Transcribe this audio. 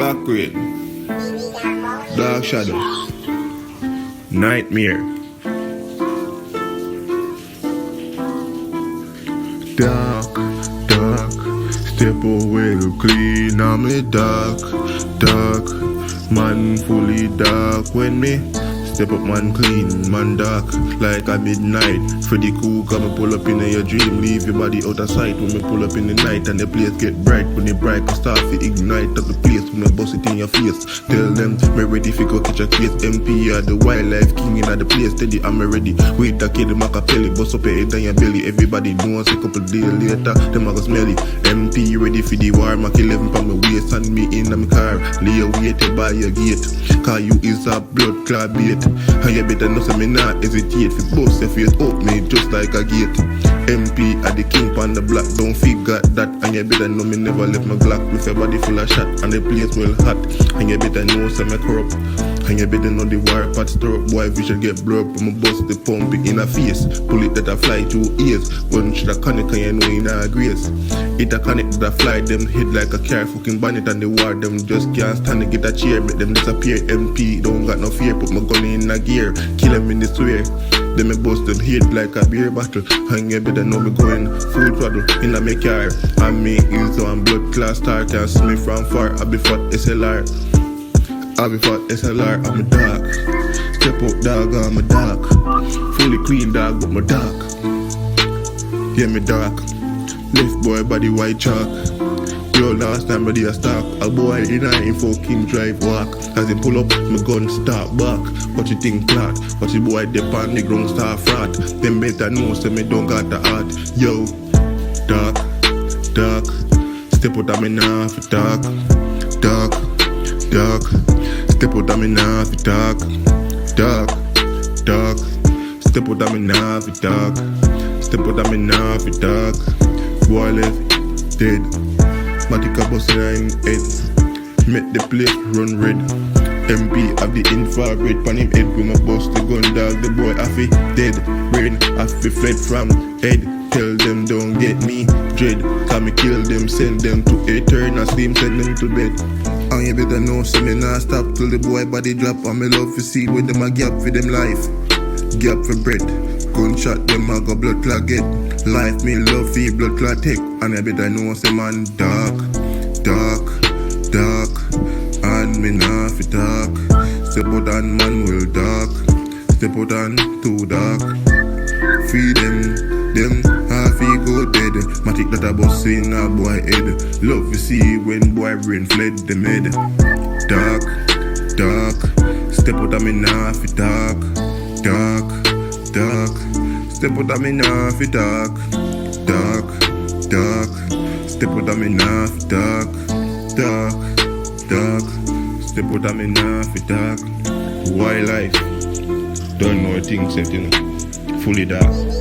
Black rain, dark shadow, nightmare. Dark, dark, step away to clean. I'm a dark, dark, man fully dark. When me step up, man clean, man dark, like a midnight. Freddy Cool come and pull up in your dream, leave your body out of sight. When me pull up in the night and the place get bright, when the bright can start to ignite up the place, when me bust it in your face. Tell them me ready for go catch a case. MP are the wildlife king in the place, steady I'm ready. Wait a kid, the Macapelli, bust up your head and your belly. Everybody knows a couple days later, them a go smelly. MP ready for the war, Mac 11 pa me waist and me in my car. Lay waited by your gate, cause you is a blood clot bait. And you better know say me not hesitate fi bust your face up me just like a gate. MP at the king on the block, don't forget that. And you better know me never left my Glock with your body full of shot and the place well hot. And you better know say me corrupt. And you better know the wire pot stir up, boy vision get blur up. I'ma bust the pump in a face, pull it that I fly through ears. Gun should I connect and you know in a grace. It a connect that I fly them hit like a car fucking bonnet and the war them just can't stand to get a chair. Make them disappear. MP don't got no fear, put my gun in a gear, kill them in the swear. Then me bust them head like a beer bottle. And you better know me going full throttle in a me car. And me is on blood class star, can't see me from far. I be fat SLR, I be fat SLR, I'm a dark. Step up dog, I'm a dark. Fully clean dog, but my dark. Yeah, me dark. Left boy body white chalk. Yo, last time I did a stock. A boy in a fucking drive walk. As he pull up, my gun start back. What you think flat? What the boy dip on the ground start frat. Them better know so me don't got the heart. Yo, dark, dark. Step out of me now for dark. Dark, dark. Step out of me now for dark. Dark, dark. Step out of me now for dark. Step out of me now for dark. Boy left dead. Matica bustin' in head. Make the place run red. MP have the infrared pan him head. When I bust the gun dog, the boy happy dead. Brain happy fled from head. Tell them don't get me dread. Can me kill them, send them to eternal sleep, send them to bed. And you better know, see me not stop till the boy body drop. And me love to see with them a gap for them life. Gap for bread. Gunshot them a go blood clot get. Life me love for blood clot take. And you better know, say man dark, dark, dark. And me not fi dark. Step out and man will dark. Step out and too dark. Free them half he go dead. Matic that a bust in a boy head. Love to see when boy brain fled them head. Dark, dark. Step out and me not fi dark. Dark, dark. Step out and me not fi dark. Dark, dark. Step out and me not fi dark. Dark, dark. Step out and me not fi dark. Wildlife, don't know things, you know. Fully dark.